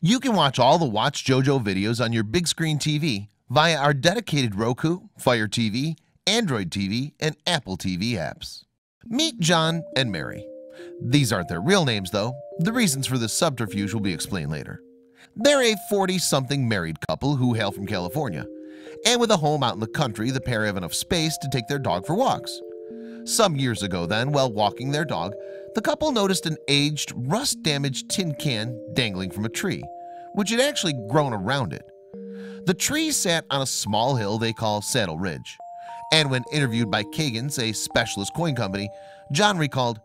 You can watch all the watchJojo videos on your big screen TV via our dedicated Roku, Fire TV, Android TV, and Apple TV apps. Meet John and Mary. These aren't their real names though. The reasons for this subterfuge will be explained later. They're a 40-something married couple who hail from California, and with a home out in the country, the pair have enough space to take their dog for walks. Some years ago then, while walking their dog, the couple noticed an aged, rust-damaged tin can dangling from a tree, which had actually grown around it. The tree sat on a small hill they call Saddle Ridge, and when interviewed by Kagan's, a specialist coin company, John recalled,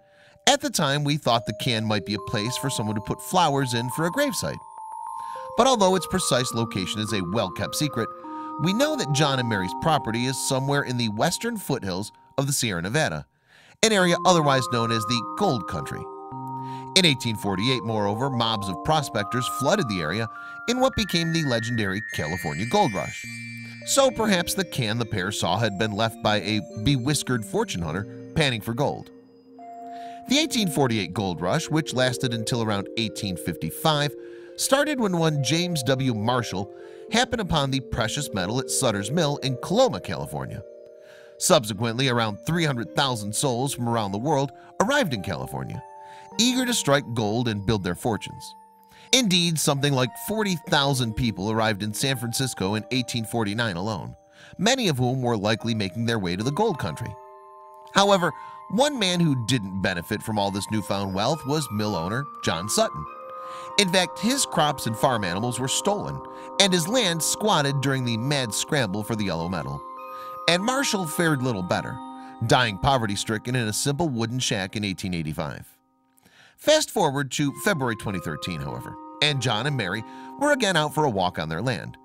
"At the time we thought the can might be a place for someone to put flowers in for a gravesite. But although its precise location is a well-kept secret, we know that John and Mary's property is somewhere in the western foothills of the Sierra Nevada, an area otherwise known as the Gold Country. In 1848, moreover, mobs of prospectors flooded the area in what became the legendary California Gold Rush. So perhaps the can the pair saw had been left by a bewhiskered fortune hunter panning for gold." The 1848 gold rush, which lasted until around 1855, started when one James W. Marshall happened upon the precious metal at Sutter's Mill in Coloma, California. Subsequently, around 300,000 souls from around the world arrived in California, eager to strike gold and build their fortunes. Indeed, something like 40,000 people arrived in San Francisco in 1849 alone, many of whom were likely making their way to the gold country. However, one man who didn't benefit from all this newfound wealth was mill owner John Sutton. In fact, his crops and farm animals were stolen, and his land squatted during the mad scramble for the yellow metal. And Marshall fared little better, dying poverty-stricken in a simple wooden shack in 1885. Fast forward to February 2013, however, and John and Mary were again out for a walk on their land.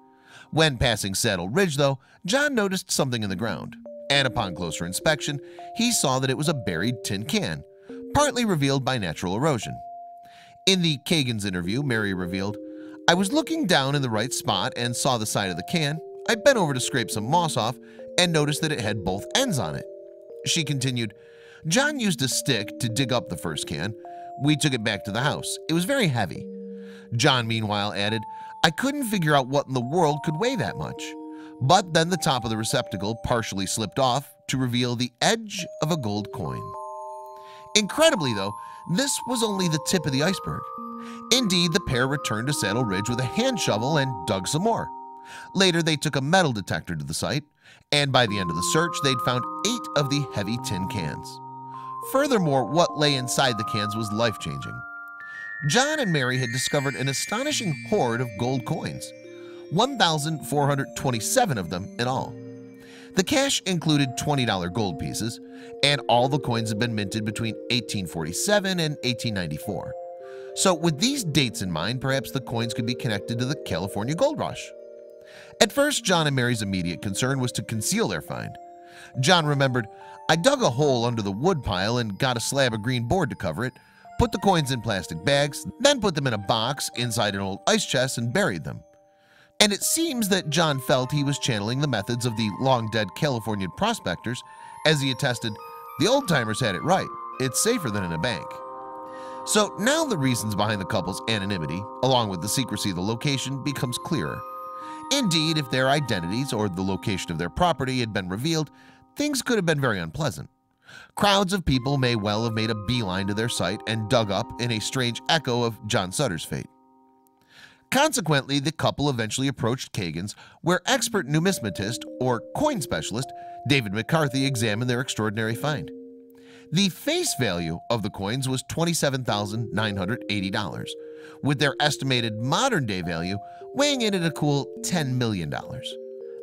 When passing Saddle Ridge, though, John noticed something in the ground, and upon closer inspection, he saw that it was a buried tin can, partly revealed by natural erosion. In the Kagan's interview, Mary revealed, "I was looking down in the right spot and saw the side of the can. I bent over to scrape some moss off and noticed that it had both ends on it." She continued, "John used a stick to dig up the first can. We took it back to the house. It was very heavy." John meanwhile added, "I couldn't figure out what in the world could weigh that much. But then the top of the receptacle partially slipped off to reveal the edge of a gold coin." Incredibly though, this was only the tip of the iceberg. Indeed, the pair returned to Saddle Ridge with a hand shovel and dug some more. Later, they took a metal detector to the site, and by the end of the search, they'd found 8 of the heavy tin cans. Furthermore, what lay inside the cans was life-changing. John and Mary had discovered an astonishing hoard of gold coins, 1,427 of them in all. The cache included $20 gold pieces, and all the coins had been minted between 1847 and 1894. So with these dates in mind, perhaps the coins could be connected to the California Gold Rush. At first, John and Mary's immediate concern was to conceal their find. John remembered, "I dug a hole under the wood pile and got a slab of green board to cover it, put the coins in plastic bags, then put them in a box inside an old ice chest and buried them." And it seems that John felt he was channeling the methods of the long-dead Californian prospectors as he attested, "The old-timers had it right. It's safer than in a bank." So now the reasons behind the couple's anonymity, along with the secrecy of the location, becomes clearer. Indeed, if their identities or the location of their property had been revealed, things could have been very unpleasant. Crowds of people may well have made a beeline to their site and dug up in a strange echo of John Sutter's fate. Consequently, the couple eventually approached Kagan's, where expert numismatist or coin specialist David McCarthy examined their extraordinary find. The face value of the coins was $27,980, with their estimated modern-day value weighing in at a cool $10 million.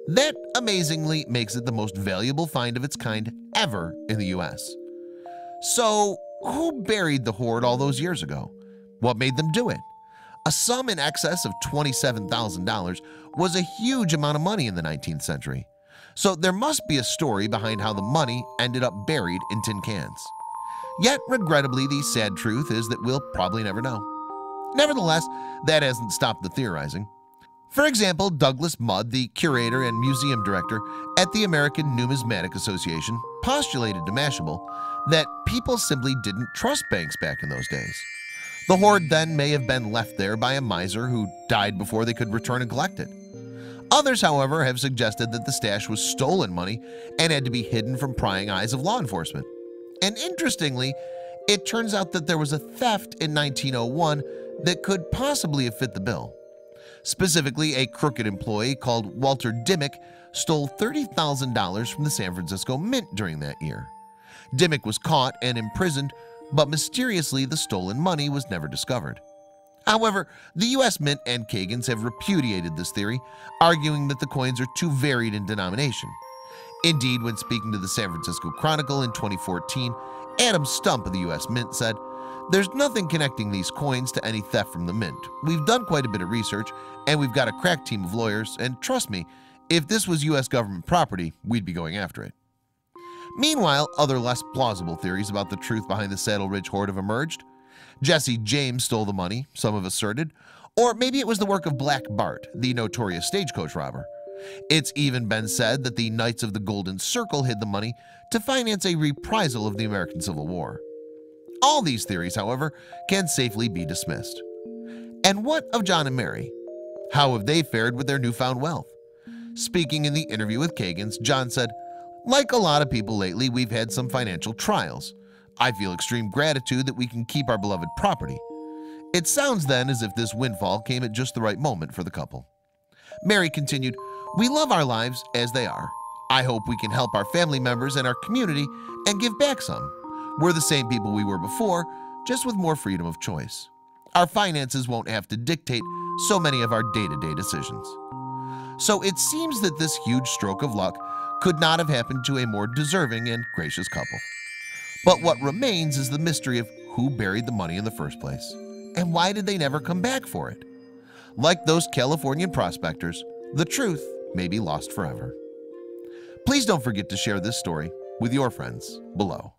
That amazingly makes it the most valuable find of its kind ever in the US. So, who buried the hoard all those years ago? What made them do it? A sum in excess of $27,000 was a huge amount of money in the 19th century. So there must be a story behind how the money ended up buried in tin cans. Yet, regrettably, the sad truth is that we'll probably never know. Nevertheless, that hasn't stopped the theorizing. For example, Douglas Mudd, the curator and museum director at the American Numismatic Association, postulated to Mashable that people simply didn't trust banks back in those days. The hoard then may have been left there by a miser who died before they could return and collect it. Others, however, have suggested that the stash was stolen money and had to be hidden from prying eyes of law enforcement. And interestingly, it turns out that there was a theft in 1901 that could possibly have fit the bill. Specifically, a crooked employee called Walter Dimmick stole $30,000 from the San Francisco Mint during that year. Dimmick was caught and imprisoned, but mysteriously the stolen money was never discovered. However, the U.S. Mint and Kagan's have repudiated this theory, arguing that the coins are too varied in denomination. Indeed, when speaking to the San Francisco Chronicle in 2014, Adam Stump of the U.S. Mint said, "There's nothing connecting these coins to any theft from the Mint. We've done quite a bit of research, and we've got a crack team of lawyers, and trust me, if this was U.S. government property, we'd be going after it." Meanwhile, other less plausible theories about the truth behind the Saddle Ridge hoard have emerged. Jesse James stole the money, some have asserted, or maybe it was the work of Black Bart, the notorious stagecoach robber. It's even been said that the Knights of the Golden Circle hid the money to finance a reprisal of the American Civil War. All these theories, however, can safely be dismissed. And what of John and Mary? How have they fared with their newfound wealth? Speaking in the interview with Kagan's, John said, "Like a lot of people lately, we've had some financial trials. I feel extreme gratitude that we can keep our beloved property." It sounds then as if this windfall came at just the right moment for the couple. Mary continued, "We love our lives as they are. I hope we can help our family members and our community and give back some. We're the same people we were before, just with more freedom of choice. Our finances won't have to dictate so many of our day-to-day decisions." So it seems that this huge stroke of luck could not have happened to a more deserving and gracious couple. But what remains is the mystery of who buried the money in the first place, and why did they never come back for it? Like those Californian prospectors, the truth may be lost forever. Please don't forget to share this story with your friends below.